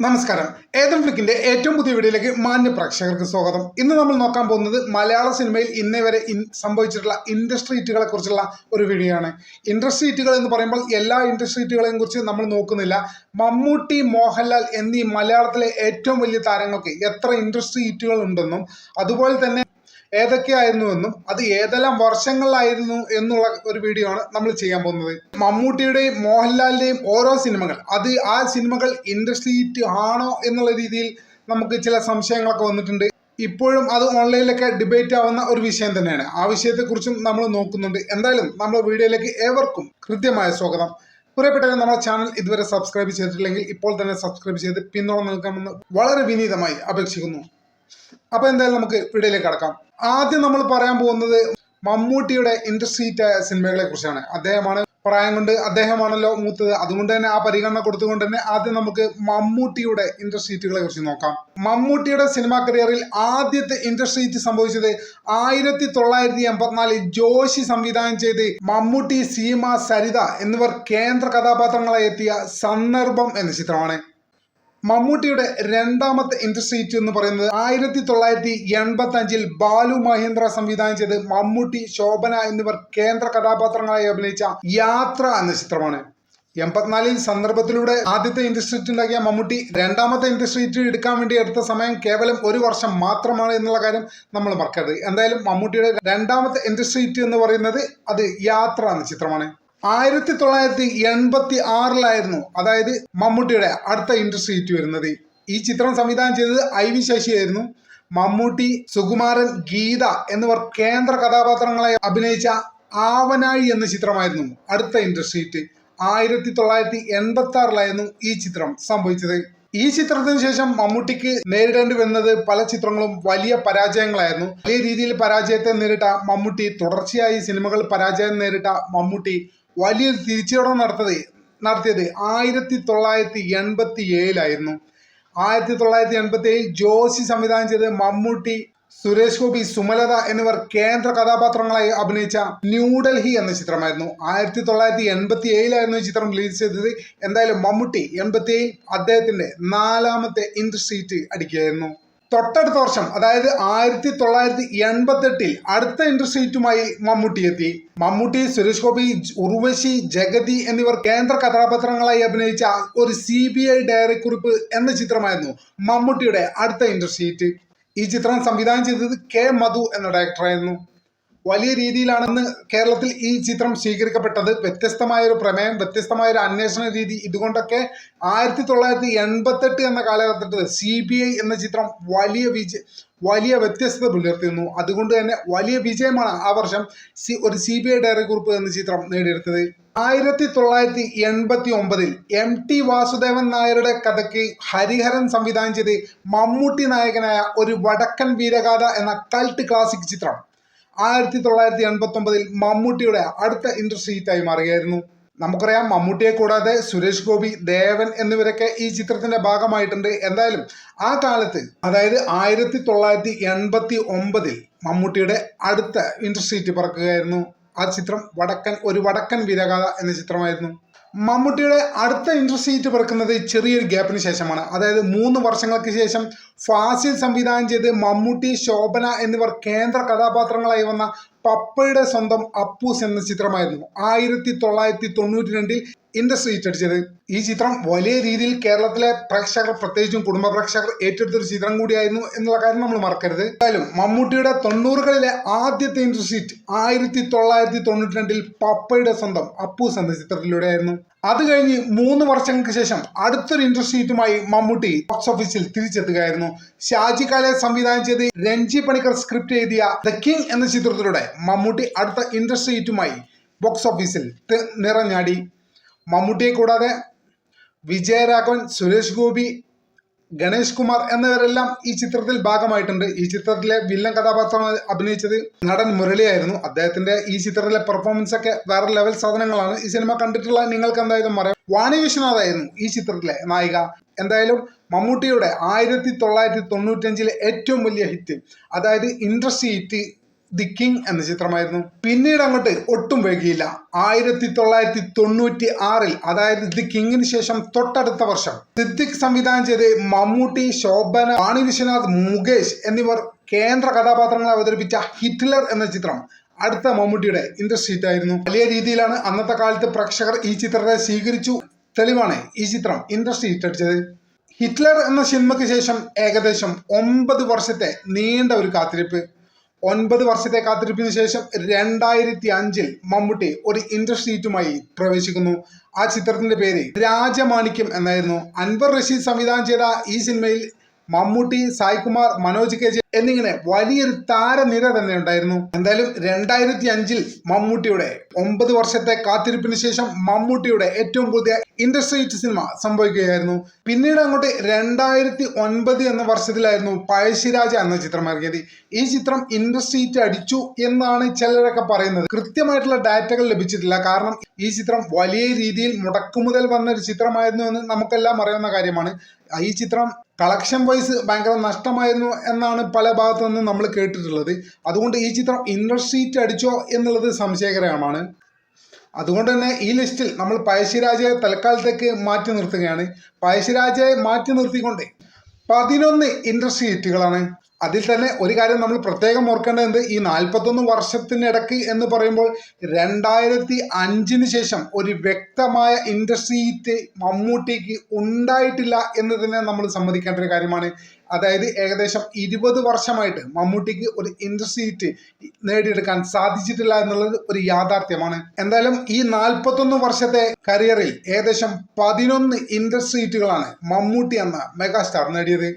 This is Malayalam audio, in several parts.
നമസ്കാരം. ഏതം ഫ്ലിക്കിന്റെ ഏറ്റവും പുതിയ വീഡിയോയിലേക്ക് മാന്യ പ്രേക്ഷകർക്ക് സ്വാഗതം. ഇന്ന് നമ്മൾ നോക്കാൻ പോകുന്നത് മലയാള സിനിമയിൽ ഇന്നേ വരെ സംഭവിച്ചിട്ടുള്ള ഇൻഡസ്ട്രി ഹിറ്റുകളെ കുറിച്ചുള്ള ഒരു വീഡിയോ ആണ്. ഇൻഡസ്ട്രി ഹിറ്റുകൾ എന്ന് പറയുമ്പോൾ എല്ലാ ഇൻഡസ്ട്രി ഹിറ്റുകളെയും കുറിച്ച് നമ്മൾ നോക്കുന്നില്ല. മമ്മൂട്ടി, മോഹൻലാൽ എന്നീ മലയാളത്തിലെ ഏറ്റവും വലിയ താരങ്ങൾക്ക് എത്ര ഇൻഡസ്ട്രി ഹിറ്റുകൾ ഉണ്ടെന്നും അതുപോലെ തന്നെ ഏതൊക്കെയായിരുന്നുവെന്നും അത് ഏതെല്ലാം വർഷങ്ങളിലായിരുന്നു എന്നുള്ള ഒരു വീഡിയോ ആണ് നമ്മൾ ചെയ്യാൻ പോകുന്നത്. മമ്മൂട്ടിയുടെയും മോഹൻലാലിന്റെയും ഓരോ സിനിമകൾ ആ സിനിമകൾ ഇൻഡസ്ട്രി ഹിറ്റ് ആണോ എന്നുള്ള രീതിയിൽ നമുക്ക് ചില സംശയങ്ങളൊക്കെ വന്നിട്ടുണ്ട്. ഇപ്പോഴും അത് ഓൺലൈനിലൊക്കെ ഡിബേറ്റ് ആവുന്ന ഒരു വിഷയം തന്നെയാണ്. ആ വിഷയത്തെക്കുറിച്ചും നമ്മൾ നോക്കുന്നുണ്ട്. എന്തായാലും നമ്മുടെ വീഡിയോയിലേക്ക് ഏവർക്കും കൃത്യമായ സ്വാഗതം. പ്രിയപ്പെട്ടവരെ, നമ്മുടെ ചാനൽ ഇതുവരെ സബ്സ്ക്രൈബ് ചെയ്തിട്ടില്ലെങ്കിൽ ഇപ്പോൾ തന്നെ സബ്സ്ക്രൈബ് ചെയ്ത് പിന്തുണ നൽകാമെന്ന് വളരെ വിനീതമായി അപേക്ഷിക്കുന്നു. അപ്പൊ എന്തായാലും നമുക്ക് വീഡിയോയിലേക്ക് കടക്കാം. ആദ്യം നമ്മൾ പറയാൻ പോകുന്നത് മമ്മൂട്ടിയുടെ ഇൻഡസ്ട്രി ഹിറ്റായ സിനിമകളെ കുറിച്ചാണ്. പ്രായം കൊണ്ട് അദ്ദേഹമാണല്ലോ മൂത്തത്. അതുകൊണ്ട് തന്നെ ആ പരിഗണന കൊടുത്തുകൊണ്ട് തന്നെ ആദ്യം നമുക്ക് മമ്മൂട്ടിയുടെ ഇൻഡസ്ട്രി ഹിറ്റുകളെ കുറിച്ച് നോക്കാം. മമ്മൂട്ടിയുടെ സിനിമാ കരിയറിൽ ആദ്യത്തെ ഇൻഡസ്ട്രി ഹിറ്റ് സംഭവിച്ചത് 1984 ജോഷി സംവിധാനം ചെയ്ത് മമ്മൂട്ടി, സീമ, സരിത എന്നിവർ കേന്ദ്ര കഥാപാത്രങ്ങളായി എത്തിയ സന്ദർഭം എന്ന ചിത്രമാണ്. മമ്മൂട്ടിയുടെ രണ്ടാമത്തെ ഇൻഡസ്ട്രി ഹിറ്റ് എന്ന് പറയുന്നത് 1985 ബാലു മഹേന്ദ്ര സംവിധാനം ചെയ്ത് മമ്മൂട്ടി, ശോഭന എന്നിവർ കേന്ദ്ര കഥാപാത്രങ്ങളായി അഭിനയിച്ച യാത്ര എന്ന ചിത്രമാണ്. 84 സന്ദർഭത്തിലൂടെ ആദ്യത്തെ ഇൻഡസ്ട്രി ഹിറ്റ് ഉണ്ടാക്കിയ മമ്മൂട്ടി രണ്ടാമത്തെ ഇൻഡസ്ട്രി ഹിറ്റ് എടുക്കാൻ വേണ്ടി എടുത്ത സമയം കേവലം ഒരു വർഷം മാത്രമാണ് എന്നുള്ള കാര്യം നമ്മൾ മറക്കരുത്. എന്തായാലും മമ്മൂട്ടിയുടെ രണ്ടാമത്തെ ഇൻഡസ്ട്രി ഹിറ്റ് എന്ന് പറയുന്നത് അത് യാത്ര എന്ന ചിത്രമാണ്. 1986 അതായത് മമ്മൂട്ടിയുടെ അടുത്ത ഇൻഡസ്ട്രി ഹിറ്റ് വരുന്നത്. ഈ ചിത്രം സംവിധാനം ചെയ്തത് IV ശശിയായിരുന്നു. മമ്മൂട്ടി, സുകുമാരൻ, ഗീത എന്നിവർ കേന്ദ്ര കഥാപാത്രങ്ങളായി അഭിനയിച്ച ആവനാഴി എന്ന ചിത്രമായിരുന്നു അടുത്ത ഇൻഡസ്ട്രി ഹിറ്റ്. 1986 ഈ ചിത്രം സംഭവിച്ചത്. ഈ ചിത്രത്തിന് ശേഷം മമ്മൂട്ടിക്ക് നേരിടേണ്ടി വന്നത് പല ചിത്രങ്ങളും വലിയ പരാജയങ്ങളായിരുന്നു. വലിയ രീതിയിൽ പരാജയത്തെ നേരിട്ട മമ്മൂട്ടി, തുടർച്ചയായി സിനിമകൾ പരാജയം നേരിട്ട മമ്മൂട്ടി വലിയ തിരിച്ചുവരവ് നടത്തിയത് 1987 1987 ജോഷി സംവിധാനം ചെയ്ത് മമ്മൂട്ടി, സുരേഷ് ഗോപി, സുമലത എന്നിവർ കേന്ദ്ര കഥാപാത്രങ്ങളായി അഭിനയിച്ച ന്യൂഡൽഹി എന്ന ചിത്രമായിരുന്നു. 1987 ഈ ചിത്രം റിലീസ് ചെയ്തത്. എന്തായാലും മമ്മൂട്ടി 87 അദ്ദേഹത്തിന്റെ 4ാമത്തെ ഇൻഡസ്ട്രി ഹിറ്റ് അടിക്കുകയായിരുന്നു. തൊട്ടടുത്ത വർഷം അതായത് 1988 അടുത്ത ഇൻഡസ്ട്രി ഹിറ്റുമായി മമ്മൂട്ടി എത്തി. മമ്മൂട്ടി, സുരേഷ് ഗോപി, ഉർവശി, ജഗതി എന്നിവർ കേന്ദ്ര കഥാപാത്രങ്ങളായി അഭിനയിച്ച ഒരു CBI ഡയറി കുറിപ്പ് എന്ന ചിത്രമായിരുന്നു മമ്മൂട്ടിയുടെ അടുത്ത ഇൻഡസ്ട്രി ഹിറ്റ്. ഈ ചിത്രം സംവിധാനം ചെയ്തത് K. മധു എന്ന ഡയറക്ടറായിരുന്നു. വലിയ രീതിയിലാണെന്ന് കേരളത്തിൽ ഈ ചിത്രം സ്വീകരിക്കപ്പെട്ടത്. വ്യത്യസ്തമായൊരു പ്രമേയം, വ്യത്യസ്തമായൊരു അന്വേഷണ രീതി, ഇതുകൊണ്ടൊക്കെ 1988 എന്ന കാലഘട്ടത്തിൽ CBI എന്ന ചിത്രം വലിയ വ്യത്യസ്തത പുലർത്തിയിരുന്നു. അതുകൊണ്ട് തന്നെ വലിയ വിജയമാണ് ആ വർഷം ഒരു CBI ഡയറി കുറിപ്പ് എന്ന ചിത്രം നേടിയെടുത്തത്. 1989 MT വാസുദേവൻ നായരുടെ കഥയ്ക്ക് ഹരിഹരൻ സംവിധാനം ചെയ്ത് മമ്മൂട്ടി നായകനായ ഒരു വടക്കൻ വീരഗാഥ എന്ന കൾട്ട് ക്ലാസിക് ചിത്രം 1989 മമ്മൂട്ടിയുടെ അടുത്ത ഇൻഡസ്ട്രി ഹിറ്റായി മാറുകയായിരുന്നു. നമുക്കറിയാം, മമ്മൂട്ടിയെ കൂടാതെ സുരേഷ് ഗോപി, ദേവൻ എന്നിവരൊക്കെ ഈ ചിത്രത്തിന്റെ ഭാഗമായിട്ടുണ്ട്. എന്തായാലും ആ കാലത്ത് അതായത് 1989 മമ്മൂട്ടിയുടെ അടുത്ത ഇൻഡസ്ട്രി ഹിറ്റ് പറക്കുകയായിരുന്നു. ആ ചിത്രം ഒരു വടക്കൻ വീരഗാഥ എന്ന ചിത്രമായിരുന്നു. മമ്മൂട്ടിയുടെ അടുത്ത ഇൻഡസ്ട്രി ഹിറ്റ് പിറക്കുന്നത് ചെറിയൊരു ഗ്യാപ്പിന് ശേഷമാണ്. അതായത് 3 വർഷങ്ങൾക്ക് ശേഷം ഫാസിൽ സംവിധാനം ചെയ്ത് മമ്മൂട്ടി, ശോഭന എന്നിവർ കേന്ദ്ര കഥാപാത്രങ്ങളായി വന്ന പപ്പയുടെ സ്വന്തം അപ്പൂസ് എന്ന ചിത്രമായിരുന്നു 1992 ഇൻഡസ്ട്രി ഹിറ്റ് അടിച്ചത്. ഈ ചിത്രം വലിയ രീതിയിൽ കേരളത്തിലെ പ്രേക്ഷകർ, പ്രത്യേകിച്ചും കുടുംബ പ്രേക്ഷകർ ഏറ്റെടുത്തൊരു ചിത്രം കൂടിയായിരുന്നു എന്നുള്ള കാര്യം നമ്മൾ മറക്കരുത്. എന്തായാലും മമ്മൂട്ടിയുടെ 90കളിലെ ആദ്യത്തെ ഇൻഡസ്ട്രി ഹിറ്റ് 1992 പപ്പയുടെ സ്വന്തം അപ്പൂസ് എന്ന ചിത്രത്തിലൂടെയായിരുന്നു. അത് കഴിഞ്ഞ് 3 വർഷങ്ങൾക്ക് ശേഷം അടുത്തൊരു ഇൻഡസ്ട്രി ഹിറ്റുമായി മമ്മൂട്ടി ബോക്സ് ഓഫീസിൽ തിരിച്ചെത്തുകയായിരുന്നു. ഷാജി കാലെ സംവിധാനം ചെയ്ത് രഞ്ജി പണിക്കർ സ്ക്രിപ്റ്റ് എഴുതിയ ദ കിങ് എന്ന ചിത്രത്തിലൂടെ മമ്മൂട്ടി അടുത്ത ഇൻഡസ്ട്രി ഹിറ്റുമായി ബോക്സ് ഓഫീസിൽ നിറഞ്ഞാടി. മമ്മൂട്ടിയെ കൂടാതെ വിജയരാഘവൻ, സുരേഷ് ഗോപി, ഗണേഷ് കുമാർ എന്നിവരെല്ലാം ഈ ചിത്രത്തിൽ ഭാഗമായിട്ടുണ്ട്. ഈ ചിത്രത്തിലെ വില്ലൻ കഥാപാത്രം അഭിനയിച്ചത് നടൻ മുരളിയായിരുന്നു. അദ്ദേഹത്തിന്റെ ഈ ചിത്രത്തിലെ പെർഫോമൻസ് ഒക്കെ വേറെ ലെവൽ സാധനങ്ങളാണ്. ഈ സിനിമ കണ്ടിട്ടുള്ള നിങ്ങൾക്ക് എന്തായാലും പറയാം. വാണി വിശ്വനാഥായിരുന്നു ഈ ചിത്രത്തിലെ നായിക. എന്തായാലും മമ്മൂട്ടിയുടെ 1995 ഏറ്റവും വലിയ ഹിറ്റ്, അതായത് ഇൻഡസ്ട്രി ഹിറ്റ് ദി കിങ് എന്ന ചിത്രമായിരുന്നു. പിന്നീട് അങ്ങോട്ട് ഒട്ടും വൈകിയില്ല. 1996 അതായത് ദി കിങ്ങിന് ശേഷം തൊട്ടടുത്ത വർഷം സിദ്ദിഖ് സംവിധാനം ചെയ്ത് മമ്മൂട്ടി, ശോഭന, വാണി വിശ്വനാഥ്, മുകേഷ് എന്നിവർ കേന്ദ്ര കഥാപാത്രങ്ങളെ അവതരിപ്പിച്ച ഹിറ്റ്ലർ എന്ന ചിത്രം അടുത്ത മമ്മൂട്ടിയുടെ ഇൻഡസ്ട്രി ഹിറ്റ് ആയിരുന്നു. വലിയ രീതിയിലാണ് അന്നത്തെ കാലത്ത് പ്രേക്ഷകർ ഈ ചിത്രത്തെ സ്വീകരിച്ചു. തെളിവാണ് ഈ ചിത്രം ഇൻഡസ്ട്രി ഹിറ്റ് അടിച്ചത്. ഹിറ്റ്ലർ എന്ന സിനിമയ്ക്ക് ശേഷം ഏകദേശം 9 വർഷത്തെ നീണ്ട ഒരു കാത്തിരിപ്പ്. 9 വർഷത്തെ കാത്തിരിപ്പിന് ശേഷം 2005 മമ്മൂട്ടി ഒരു ഇൻഡസ്ട്രി ഹിറ്റുമായി പ്രവേശിക്കുന്നു. ആ ചിത്രത്തിന്റെ പേര് രാജമാണിക്യം എന്നായിരുന്നു. അൻവർ റഷീദ് സംവിധാനം ചെയ്ത ഈ സിനിമയിൽ മമ്മൂട്ടി, സായ്കുമാർ, മനോജ് കെ ജെ എന്നിങ്ങനെ വലിയൊരു താരനിര തന്നെ ഉണ്ടായിരുന്നു. എന്തായാലും 2005 മമ്മൂട്ടിയുടെ 9 വർഷത്തെ കാത്തിരിപ്പിന് ശേഷം മമ്മൂട്ടിയുടെ ഏറ്റവും പുതിയ ഇൻഡസ്ട്രി ഹിറ്റ് സിനിമ സംഭവിക്കുകയായിരുന്നു. പിന്നീട് അങ്ങോട്ട് 2009 എന്ന വർഷത്തിലായിരുന്നു പഴശ്ശിരാജ എന്ന ചിത്രം ഇറങ്ങിയത്. ഈ ചിത്രം ഇൻഡസ്ട്രി ഹിറ്റ് അടിച്ചു എന്നാണ് ചിലരൊക്കെ പറയുന്നത്. കൃത്യമായിട്ടുള്ള ഡാറ്റകൾ ലഭിച്ചിട്ടില്ല. കാരണം ഈ ചിത്രം വലിയ രീതിയിൽ മുടക്കുമുതൽ വന്ന ഒരു ചിത്രമായിരുന്നു എന്ന് നമുക്കെല്ലാം അറിയാവുന്ന കാര്യമാണ്. ഈ ചിത്രം കളക്ഷൻ വൈസ് ഭയങ്കര നഷ്ടമായിരുന്നു എന്നാണ് പല ഭാഗത്തു നിന്നും നമ്മൾ കേട്ടിട്ടുള്ളത്. അതുകൊണ്ട് ഈ ചിത്രം ഇൻഡസ്ട്രി ഹിറ്റ് അടിച്ചോ എന്നുള്ളത് സംശയകരമാണ്. അതുകൊണ്ട് തന്നെ ഈ ലിസ്റ്റിൽ നമ്മൾ പഴശ്ശിരാജയെ തൽക്കാലത്തേക്ക് മാറ്റി നിർത്തുകയാണ്. പഴശ്ശിരാജയെ മാറ്റി നിർത്തിക്കൊണ്ട് 11 ഇൻഡസ്ട്രി ഹിറ്റുകളാണ്. അതിൽ തന്നെ ഒരു കാര്യം നമ്മൾ പ്രത്യേകം ഓർക്കേണ്ടത്, ഈ 41 വർഷത്തിനിടയ്ക്ക് എന്ന് പറയുമ്പോൾ 2005 ശേഷം ഒരു വ്യക്തമായ ഇൻഡസ്ട്രി ഹിറ്റ് മമ്മൂട്ടിക്ക് ഉണ്ടായിട്ടില്ല എന്ന് തന്നെ നമ്മൾ സമ്മതിക്കേണ്ട ഒരു കാര്യമാണ്. അതായത് ഏകദേശം 20 വർഷമായിട്ട് മമ്മൂട്ടിക്ക് ഒരു ഇൻഡസ്ട്രി ഹിറ്റ് നേടിയെടുക്കാൻ സാധിച്ചിട്ടില്ല എന്നുള്ളത് ഒരു യാഥാർത്ഥ്യമാണ്. എന്തായാലും ഈ 41 വർഷത്തെ കരിയറിൽ ഏകദേശം 11 ഇൻഡസ്ട്രി ഹിറ്റുകളാണ് മമ്മൂട്ടി എന്ന മെഗാസ്റ്റാർ നേടിയത്.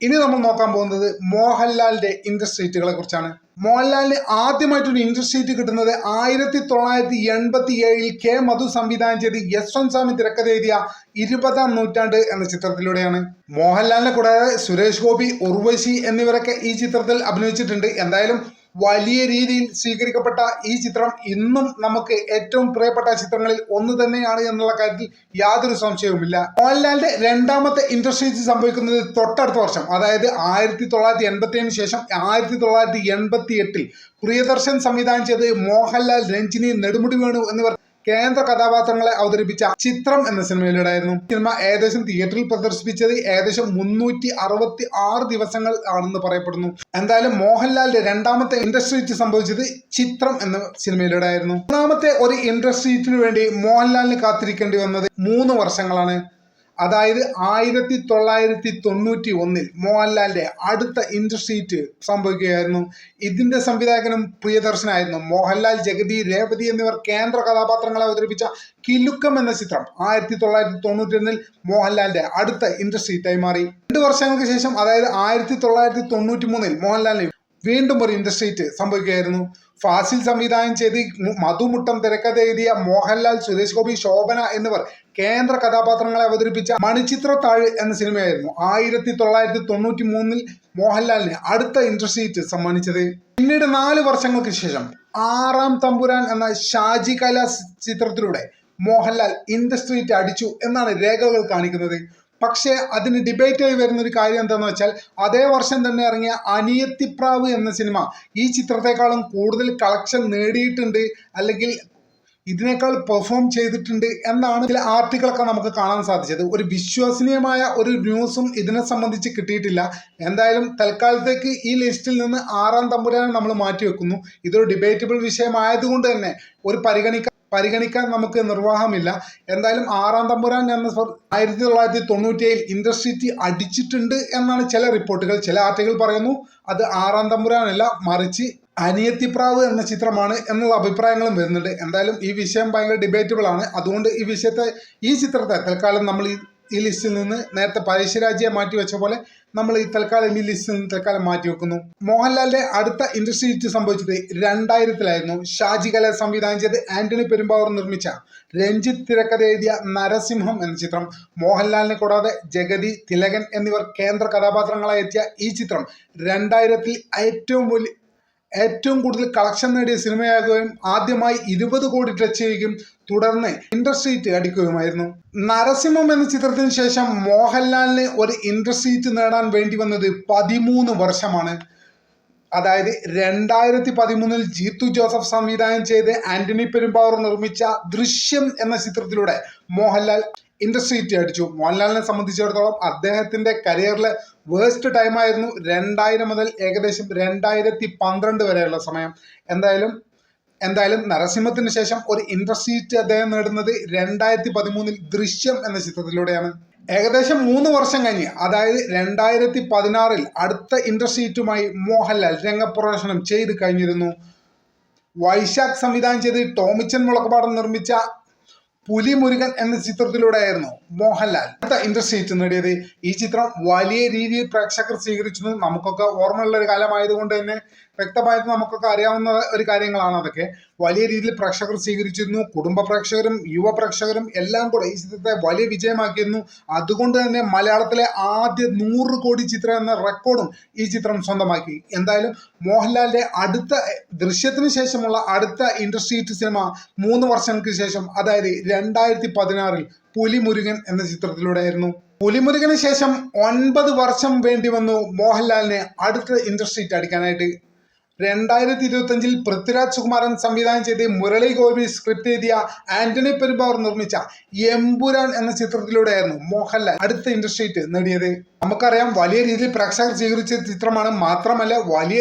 ഇനി നമ്മൾ നോക്കാൻ പോകുന്നത് മോഹൻലാലിന്റെ ഇൻഡസ്ട്രി ഹിറ്റുകളെ കുറിച്ചാണ്. മോഹൻലാലിന് ആദ്യമായിട്ടൊരു ഇൻഡസ്ട്രി ഹിറ്റ് കിട്ടുന്നത് 1987 കെ മധു സംവിധാനം ചെയ്ത് യശ്വന്ത് സ്വാമി തിരക്കഥ എഴുതിയ 20-ാം നൂറ്റാണ്ട് എന്ന ചിത്രത്തിലൂടെയാണ്. മോഹൻലാലിനെ കൂടാതെ സുരേഷ് ഗോപി, ഉർവശി എന്നിവരൊക്കെ ഈ ചിത്രത്തിൽ അഭിനയിച്ചിട്ടുണ്ട്. എന്തായാലും വലിയ രീതിയിൽ സ്വീകരിക്കപ്പെട്ട ഈ ചിത്രം ഇന്നും നമുക്ക് ഏറ്റവും പ്രിയപ്പെട്ട ചിത്രങ്ങളിൽ ഒന്ന് തന്നെയാണ് എന്നുള്ള കാര്യത്തിൽ യാതൊരു സംശയവുമില്ല. മോഹൻലാലിന്റെ രണ്ടാമത്തെ ഇൻഡസ്ട്രി ഹിറ്റ് സംഭവിക്കുന്നത് തൊട്ടടുത്ത വർഷം, അതായത് 1987 ശേഷം 1988 പ്രിയദർശൻ സംവിധാനം ചെയ്ത് മോഹൻലാൽ, രഞ്ജിനി, നെടുമുടി വേണു എന്നിവർ കേന്ദ്ര കഥാപാത്രങ്ങളെ അവതരിപ്പിച്ച ചിത്രം എന്ന സിനിമയിലൂടെയായിരുന്നു. സിനിമ ഏകദേശം തിയേറ്ററിൽ പ്രദർശിപ്പിച്ചത് ഏകദേശം 366 ദിവസങ്ങൾ ആണെന്ന് പറയപ്പെടുന്നു. എന്തായാലും മോഹൻലാലിന്റെ രണ്ടാമത്തെ ഇൻഡസ്ട്രി ഹിറ്റ് സംഭവിച്ചത് ചിത്രം എന്ന സിനിമയിലൂടെ ആയിരുന്നു. മൂന്നാമത്തെ ഒരു ഇൻഡസ്ട്രി ഹിറ്റിന് വേണ്ടി മോഹൻലാലിന് കാത്തിരിക്കേണ്ടി വന്നത് 3 വർഷങ്ങളാണ്. അതായത് 1991 മോഹൻലാലിന്റെ അടുത്ത ഇൻഡസ്ട്രി ഹിറ്റ് സംഭവിക്കുകയായിരുന്നു. ഇതിന്റെ സംവിധായകനും പ്രിയദർശനായിരുന്നു. മോഹൻലാൽ, ജഗതി, രേവതി എന്നിവർ കേന്ദ്ര കഥാപാത്രങ്ങളെ അവതരിപ്പിച്ച കിലുക്കം എന്ന ചിത്രം 1991 മോഹൻലാലിന്റെ അടുത്ത ഇൻഡസ്ട്രി ഹിറ്റായി മാറി. 2 വർഷങ്ങൾക്ക് ശേഷം, അതായത് 1993 മോഹൻലാലിന് വീണ്ടും ഒരു ഇൻഡസ്ട്രി ഹിറ്റ് സംഭവിക്കുകയായിരുന്നു. ഫാസിൽ സംവിധാനം ചെയ്ത് മധുമുട്ടം തിരക്കഥ എഴുതിയ മോഹൻലാൽ, സുരേഷ് ഗോപി, ശോഭന എന്നിവർ കേന്ദ്ര കഥാപാത്രങ്ങളെ അവതരിപ്പിച്ച മണിച്ചിത്രത്താഴ് എന്ന സിനിമയായിരുന്നു 1993 മോഹൻലാലിന് അടുത്ത ഇൻഡസ്ട്രി ഹിറ്റ് സമ്മാനിച്ചത്. പിന്നീട് 4 വർഷങ്ങൾക്ക് ശേഷം 6-ാം തമ്പുരാൻ എന്ന ഷാജി കൈലാസ് ചിത്രത്തിലൂടെ മോഹൻലാൽ ഇൻഡസ്ട്രി ഹിറ്റ് അടിച്ചു എന്നാണ് രേഖകൾ കാണിക്കുന്നത്. പക്ഷേ അതിന് ഡിബേറ്റ് ആയി വരുന്ന ഒരു കാര്യം എന്താണെന്ന് വെച്ചാൽ, അതേ വർഷം തന്നെ ഇറങ്ങിയ അനിയത്തിപ്രാവ് എന്ന സിനിമ ഈ ചിത്രത്തെക്കാളും കൂടുതൽ കളക്ഷൻ നേടിയിട്ടുണ്ട്, അല്ലെങ്കിൽ ഇതിനേക്കാൾ പെർഫോം ചെയ്തിട്ടുണ്ട് എന്നാണ് ചില ആർട്ടിക്കിളൊക്കെ നമുക്ക് കാണാൻ സാധിച്ചത്. ഒരു വിശ്വസനീയമായ ഒരു ന്യൂസും ഇതിനെ സംബന്ധിച്ച് കിട്ടിയിട്ടില്ല. എന്തായാലും തൽക്കാലത്തേക്ക് ഈ ലിസ്റ്റിൽ നിന്ന് 6-ാം തമ്പുരാനെ നമ്മൾ മാറ്റിവെക്കുന്നു. ഇതൊരു ഡിബേറ്റബിൾ വിഷയമായതുകൊണ്ട് തന്നെ ഒരു പരിഗണിക്കാൻ നമുക്ക് നിർവാഹമില്ല. എന്തായാലും 6-ാം തമ്പുരാൻ എന്ന 1997 ഇൻഡസ്ട്രി ഹിറ്റ് അടിച്ചിട്ടുണ്ട് എന്നാണ് ചില റിപ്പോർട്ടുകൾ. ചില ആർട്ടിക്കിൾ പറയുന്നു അത് 6-ാം തമ്പുരാനല്ല, മറിച്ച് അനിയത്തിപ്രാവ് എന്ന ചിത്രമാണ് എന്നുള്ള അഭിപ്രായങ്ങളും വരുന്നുണ്ട്. എന്തായാലും ഈ വിഷയം ഭയങ്കര ഡിബേറ്റബിൾ ആണ്. അതുകൊണ്ട് ഈ ചിത്രത്തെ തൽക്കാലം നമ്മൾ ഈ ലിസ്റ്റിൽ നിന്ന് നേരത്തെ പഴശ്ശിരാജയെ മാറ്റിവെച്ച പോലെ നമ്മൾ ഈ തൽക്കാലം ഈ ലിസ്റ്റിൽ നിന്ന് തൽക്കാലം മാറ്റിവെക്കുന്നു. മോഹൻലാലിന്റെ അടുത്ത ഇൻഡസ്ട്രി ഹിറ്റ് സംഭവിച്ചത് 2000-ലായിരുന്നു. ഷാജി കൈലാസ് സംവിധാനം ചെയ്ത് ആന്റണി പെരുമ്പാവൂർ നിർമ്മിച്ച, രഞ്ജിത്ത് തിരക്കഥ എഴുതിയ നരസിംഹം എന്ന ചിത്രം. മോഹൻലാലിനെ കൂടാതെ ജഗതി, തിലകൻ എന്നിവർ കേന്ദ്ര കഥാപാത്രങ്ങളായി എത്തിയ ഈ ചിത്രം 2000-ൽ ഏറ്റവും കൂടുതൽ കളക്ഷൻ നേടിയ സിനിമയാകുകയും ആദ്യമായി 20 കോടി ടച്ച് ചെയ്യുകയും തുടർന്ന് ഇൻഡസ്ട്രി ഹിറ്റ് അടിക്കുകയുമായിരുന്നു. നരസിംഹം എന്ന ചിത്രത്തിന് ശേഷം മോഹൻലാലിന് ഒരു ഇൻഡസ്ട്രി ഹിറ്റ് നേടാൻ വേണ്ടി വന്നത് 13 വർഷമാണ്. അതായത് 2013 ജീത്തു ജോസഫ് സംവിധാനം ചെയ്ത് ആന്റണി പെരുമ്പാവൂർ നിർമ്മിച്ച ദൃശ്യം എന്ന ചിത്രത്തിലൂടെ മോഹൻലാൽ ഇൻഡസ്ട്രി അടിച്ചു. മോഹൻലാലിനെ സംബന്ധിച്ചിടത്തോളം അദ്ദേഹത്തിന്റെ കരിയറിലെ വേസ്റ്റ് ടൈമായിരുന്നു 2000 മുതൽ ഏകദേശം 2012 വരെയുള്ള സമയം. എന്തായാലും നരസിംഹത്തിന് ശേഷം ഒരു ഇൻഡസ്ട്രി അദ്ദേഹം നേടുന്നത് 2013 ദൃശ്യം എന്ന ചിത്രത്തിലൂടെയാണ്. ഏകദേശം 3 വർഷം കഴിഞ്ഞ്, അതായത് 2016 അടുത്ത ഇൻഡസ്ട്രി മോഹൻലാൽ രംഗപ്രവേശനം ചെയ്ത് കഴിഞ്ഞിരുന്നു. വൈശാഖ് സംവിധാനം ചെയ്ത് ടോമിച്ചൻ മുളകപാടം നിർമ്മിച്ച പുലിമുരുകൻ എന്ന ചിത്രത്തിലൂടെയായിരുന്നു മോഹൻലാൽ അടുത്ത ഇൻഡസ്ട്രി നേടിയത്. ഈ ചിത്രം വലിയ രീതിയിൽ പ്രേക്ഷകർ സ്വീകരിച്ചിരുന്നു. നമുക്കൊക്കെ ഓർമ്മയുള്ള ഒരു കാലമായതുകൊണ്ട് തന്നെ വ്യക്തമായിട്ട് നമുക്കൊക്കെ അറിയാവുന്ന ഒരു കാര്യങ്ങളാണ് അതൊക്കെ. വലിയ രീതിയിൽ പ്രേക്ഷകർ സ്വീകരിച്ചിരുന്നു. കുടുംബ പ്രേക്ഷകരും യുവ പ്രേക്ഷകരും എല്ലാം കൂടെ ഈ ചിത്രത്തെ വലിയ വിജയമാക്കിയിരുന്നു. അതുകൊണ്ട് തന്നെ മലയാളത്തിലെ ആദ്യ 100 കോടി ചിത്രം എന്ന റെക്കോർഡും ഈ ചിത്രം സ്വന്തമാക്കി. എന്തായാലും മോഹൻലാലിന്റെ അടുത്ത ദൃശ്യത്തിന് ശേഷമുള്ള അടുത്ത ഇൻഡസ്ട്രി സിനിമ 3 വർഷങ്ങൾക്ക് ശേഷം, അതായത് 2016 പുലിമുരുകൻ എന്ന ചിത്രത്തിലൂടെയായിരുന്നു. പുലിമുരുകന് ശേഷം 9 വർഷം വേണ്ടി വന്നു മോഹൻലാലിന് അടുത്ത ഇൻഡസ്ട്രി അടിക്കാനായിട്ട്. 2025 പൃഥ്വിരാജ് സുകുമാരൻ സംവിധാനം ചെയ്ത് മുരളി ഗോപി സ്ക്രിപ്റ്റ് എഴുതിയ ആന്റണി പെരുമ്പാവൂർ നിർമ്മിച്ച എമ്പുരാൻ എന്ന ചിത്രത്തിലൂടെയായിരുന്നു മോഹൻലാൽ അടുത്ത ഇൻഡസ്ട്രി നേടിയത്. നമുക്കറിയാം, വലിയ രീതിയിൽ പ്രേക്ഷകർ സ്വീകരിച്ച ചിത്രമാണ്. മാത്രമല്ല വലിയ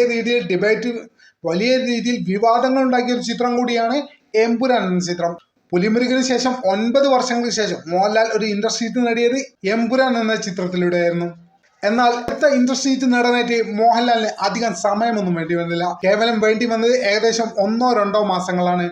രീതിയിൽ വിവാദങ്ങൾ ഉണ്ടാക്കിയ ഒരു ചിത്രം കൂടിയാണ് എമ്പുരാൻ എന്ന ചിത്രം. പുലിമുരുകന് ശേഷം 9 വർഷങ്ങൾക്ക് ശേഷം മോഹൻലാൽ ഒരു ഇൻഡസ്ട്രി നേടിയത് എമ്പുരാൻ എന്ന ചിത്രത്തിലൂടെയായിരുന്നു. എന്നാൽ അടുത്ത ഇൻഡസ്ട്രി നേടാനായിട്ട് മോഹൻലാലിന് അധികം സമയമൊന്നും വേണ്ടി വന്നില്ല. കേവലം വേണ്ടി വന്നത് ഏകദേശം 1-2 മാസങ്ങളാണ്.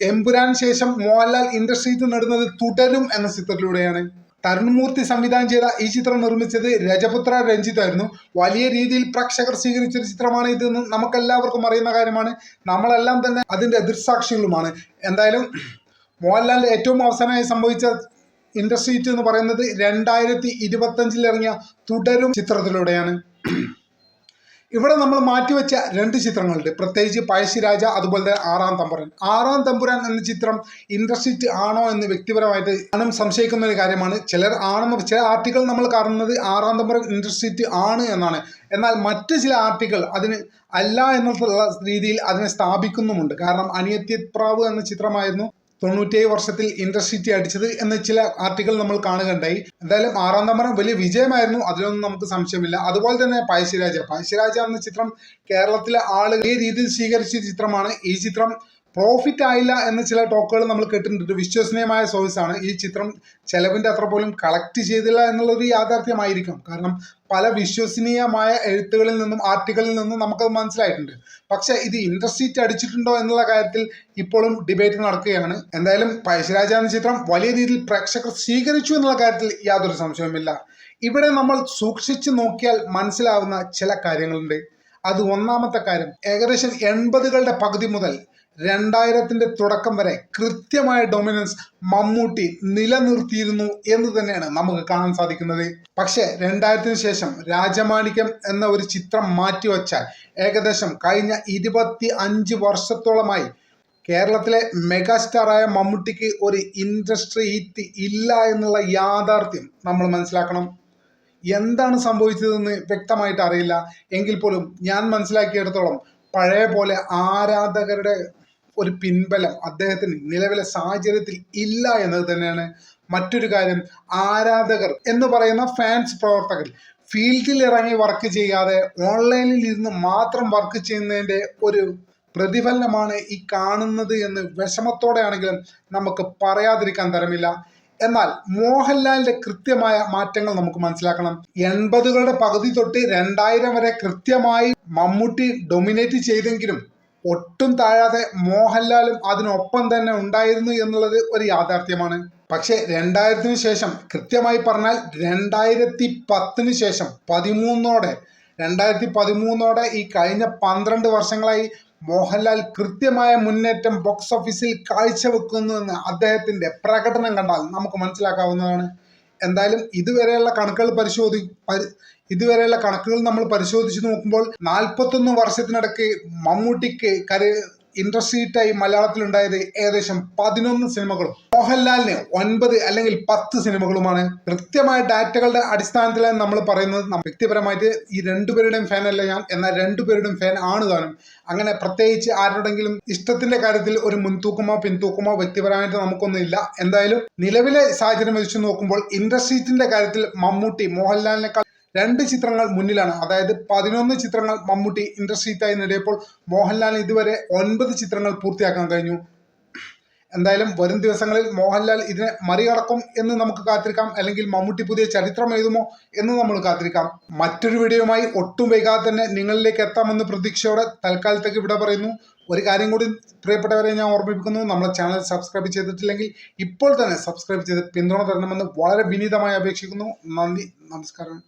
എമ്പുരാന് ശേഷം മോഹൻലാൽ ഇൻഡസ്ട്രി നേടുന്നത് തുടരും എന്ന ചിത്രത്തിലൂടെയാണ്. തരുൺമൂർത്തി സംവിധാനം ചെയ്ത ഈ ചിത്രം നിർമ്മിച്ചത് രജപുത്ര രഞ്ജിത്ത് ആയിരുന്നു. വലിയ രീതിയിൽ പ്രേക്ഷകർ സ്വീകരിച്ചൊരു ചിത്രമാണ് ഇതെന്ന് നമുക്കെല്ലാവർക്കും അറിയുന്ന കാര്യമാണ്. നമ്മളെല്ലാം തന്നെ അതിന്റെ ദൃക്സാക്ഷികളുമാണ്. എന്തായാലും മോഹൻലാലിന്റെ ഏറ്റവും അവസാനമായി സംഭവിച്ച ഇൻഡസ്ട്രി എന്ന് പറയുന്നത് 2025 ഇറങ്ങിയ തുടരും ചിത്രത്തിലൂടെയാണ്. ഇവിടെ നമ്മൾ മാറ്റിവെച്ച 2 ചിത്രങ്ങളുണ്ട്, പ്രത്യേകിച്ച് പഴശ്ശിരാജ, അതുപോലെ തന്നെ ആറാം തമ്പുരാൻ എന്ന ചിത്രം ഇൻഡസ്ട്രി ആണോ എന്ന് വ്യക്തിപരമായിട്ട് ഞാനും സംശയിക്കുന്ന ഒരു കാര്യമാണ്. ചില ആർട്ടിക്കിൾ നമ്മൾ കാണുന്നത് ആറാം തമ്പുരാൻ ഇൻഡസ്ട്രി ആണ് എന്നാണ്. എന്നാൽ മറ്റ് ചില ആർട്ടിക്കിൾ അതിന് അല്ല എന്നുള്ള രീതിയിൽ അതിനെ സ്ഥാപിക്കുന്നുമുണ്ട്. കാരണം അനിയത്തിപ്രാവ് എന്ന ചിത്രമായിരുന്നു 97 വർഷത്തിൽ ഇൻഡസ്ട്രി അടിച്ചത് എന്ന ചില ആർട്ടിക്കിൾ നമ്മൾ കാണുകയുണ്ടായി. എന്തായാലും ആറാം തമ്പുരാൻ വലിയ വിജയമായിരുന്നു, അതിലൊന്നും നമുക്ക് സംശയമില്ല. അതുപോലെ തന്നെ പഴശ്ശിരാജ എന്ന ചിത്രം കേരളത്തിലെ ആളുകൾ വലിയ രീതിയിൽ സ്വീകരിച്ച ചിത്രമാണ്. ഈ ചിത്രം പ്രോഫിറ്റ് ആയില്ല എന്ന ചില ടോക്കുകൾ നമ്മൾ കേട്ടിട്ടുണ്ട്. വിശ്വസനീയമായ സോഴ്സാണ്. ഈ ചിത്രം ചെലവിൻ്റെ അത്ര പോലും കളക്ട് ചെയ്തില്ല എന്നുള്ളൊരു യാഥാർത്ഥ്യമായിരിക്കും. കാരണം പല വിശ്വസനീയമായ എഴുത്തുകളിൽ നിന്നും ആർട്ടിക്കിളിൽ നിന്നും നമുക്കത് മനസ്സിലായിട്ടുണ്ട്. പക്ഷെ ഇത് ഇൻഡസ്ട്രി അടിച്ചിട്ടുണ്ടോ എന്നുള്ള കാര്യത്തിൽ ഇപ്പോഴും ഡിബേറ്റ് നടക്കുകയാണ്. എന്തായാലും പഴശ്ശിരാജ എന്ന ചിത്രം വലിയ രീതിയിൽ പ്രേക്ഷകർ സ്വീകരിച്ചു എന്നുള്ള കാര്യത്തിൽ യാതൊരു സംശയവുമില്ല. ഇവിടെ നമ്മൾ സൂക്ഷിച്ചു നോക്കിയാൽ മനസ്സിലാവുന്ന ചില കാര്യങ്ങളുണ്ട്. അത് ഒന്നാമത്തെ കാര്യം, ഏകദേശം 80കളുടെ പകുതി മുതൽ 2000ത്തിന്റെ തുടക്കം വരെ കൃത്യമായ ഡൊമിനൻസ് മമ്മൂട്ടി നിലനിർത്തിയിരുന്നു എന്ന് തന്നെയാണ് നമുക്ക് കാണാൻ സാധിക്കുന്നത്. പക്ഷേ 2000ത്തിന് ശേഷം രാജമാണിക്യം എന്ന ഒരു ചിത്രം മാറ്റിവെച്ചാൽ ഏകദേശം കഴിഞ്ഞ 25 വർഷത്തോളമായി കേരളത്തിലെ മെഗാസ്റ്റാറായ മമ്മൂട്ടിക്ക് ഒരു ഇൻഡസ്ട്രി ഹിറ്റ് ഇല്ല എന്നുള്ള യാഥാർത്ഥ്യം നമ്മൾ മനസ്സിലാക്കണം. എന്താണ് സംഭവിച്ചതെന്ന് വ്യക്തമായിട്ട് അറിയില്ല. എങ്കിൽ പോലും ഞാൻ മനസ്സിലാക്കിയെടുത്തോളം പഴയ പോലെ ആരാധകരുടെ ഒരു പിൻബലം അദ്ദേഹത്തിന് നിലവിലെ സാഹചര്യത്തിൽ ഇല്ല എന്നത് തന്നെയാണ്. മറ്റൊരു കാര്യം, ആരാധകർ എന്ന് പറയുന്ന ഫാൻസ് പ്രവർത്തകർ ഫീൽഡിൽ ഇറങ്ങി വർക്ക് ചെയ്യാതെ ഓൺലൈനിൽ ഇരുന്ന് മാത്രം വർക്ക് ചെയ്യുന്നതിൻ്റെ ഒരു പ്രതിഫലനമാണ് ഈ കാണുന്നത് എന്ന് വിഷമത്തോടെ ആണെങ്കിലും നമുക്ക് പറയാതിരിക്കാൻ തരമില്ല. എന്നാൽ മോഹൻലാലിന്റെ കൃത്യമായ മാറ്റങ്ങൾ നമുക്ക് മനസ്സിലാക്കണം. 80കളുടെ പകുതി തൊട്ട് 2000 വരെ കൃത്യമായി മമ്മൂട്ടി ഡൊമിനേറ്റ് ചെയ്തെങ്കിലും ഒട്ടും താഴാതെ മോഹൻലാലും അതിനൊപ്പം തന്നെ ഉണ്ടായിരുന്നു എന്നുള്ളത് ഒരു യാഥാർത്ഥ്യമാണ്. പക്ഷേ 2000ത്തിന് ശേഷം, കൃത്യമായി പറഞ്ഞാൽ 2010 ശേഷം 2013 ഈ കഴിഞ്ഞ 12 വർഷങ്ങളായി മോഹൻലാൽ കൃത്യമായ മുന്നേറ്റം ബോക്സ് ഓഫീസിൽ കാഴ്ചവെക്കുന്നുവെന്ന് അദ്ദേഹത്തിന്റെ പ്രകടനം കണ്ടാൽ നമുക്ക് മനസ്സിലാക്കാവുന്നതാണ്. എന്തായാലും ഇതുവരെയുള്ള കണക്കുകൾ നമ്മൾ പരിശോധിച്ച് നോക്കുമ്പോൾ 41 വർഷത്തിനിടയ്ക്ക് മമ്മൂട്ടിക്ക് ഇൻഡസ്ട്രി ഹിറ്റായി മലയാളത്തിലുണ്ടായത് ഏകദേശം 11 സിനിമകളും മോഹൻലാലിന് 9 അല്ലെങ്കിൽ 10 സിനിമകളുമാണ്. കൃത്യമായ ഡാറ്റകളുടെ അടിസ്ഥാനത്തിലാണ് നമ്മൾ പറയുന്നത്. വ്യക്തിപരമായിട്ട് ഈ രണ്ടുപേരുടെയും ഫാൻ അല്ല ഞാൻ, എന്നാൽ രണ്ടുപേരുടെയും ഫാൻ ആണ് താനും. അങ്ങനെ പ്രത്യേകിച്ച് ആരുടെങ്കിലും ഇഷ്ടത്തിന്റെ കാര്യത്തിൽ ഒരു മുൻതൂക്കമോ പിൻതൂക്കമോ വ്യക്തിപരമായിട്ട് നമുക്കൊന്നും ഇല്ല. എന്തായാലും നിലവിലെ സാഹചര്യം വെച്ച് നോക്കുമ്പോൾ ഇൻഡസ്ട്രീറ്റിന്റെ കാര്യത്തിൽ മമ്മൂട്ടി മോഹൻലാലിനേക്കാൾ 2 ചിത്രങ്ങൾ മുന്നിലാണ്. അതായത് 11 ചിത്രങ്ങൾ മമ്മൂട്ടി ഇൻഡസ്ട്രീറ്റായി നേടിയപ്പോൾ മോഹൻലാലിന് ഇതുവരെ 9 ചിത്രങ്ങൾ പൂർത്തിയാക്കാൻ കഴിഞ്ഞു. എന്തായാലും വരും ദിവസങ്ങളിൽ മോഹൻലാൽ ഇതിനെ മറികടക്കും എന്ന് നമുക്ക് കാത്തിരിക്കാം, അല്ലെങ്കിൽ മമ്മൂട്ടി പുതിയ ചരിത്രം എഴുതുമോ എന്ന് നമ്മൾ കാത്തിരിക്കാം. മറ്റൊരു വീഡിയോയുമായി ഒട്ടും വൈകാതെ തന്നെ നിങ്ങളിലേക്ക് എത്താമെന്ന് പ്രതീക്ഷയോടെ തൽക്കാലത്തേക്ക് ഇവിടെ പറയുന്നു. ഒരു കാര്യം കൂടി പ്രിയപ്പെട്ടവരെ ഞാൻ ഓർമ്മിപ്പിക്കുന്നു, നമ്മുടെ ചാനൽ സബ്സ്ക്രൈബ് ചെയ്തിട്ടില്ലെങ്കിൽ ഇപ്പോൾ തന്നെ സബ്സ്ക്രൈബ് ചെയ്ത് പിന്തുണ തരണമെന്ന് വളരെ വിനീതമായി അപേക്ഷിക്കുന്നു. നന്ദി, നമസ്കാരം.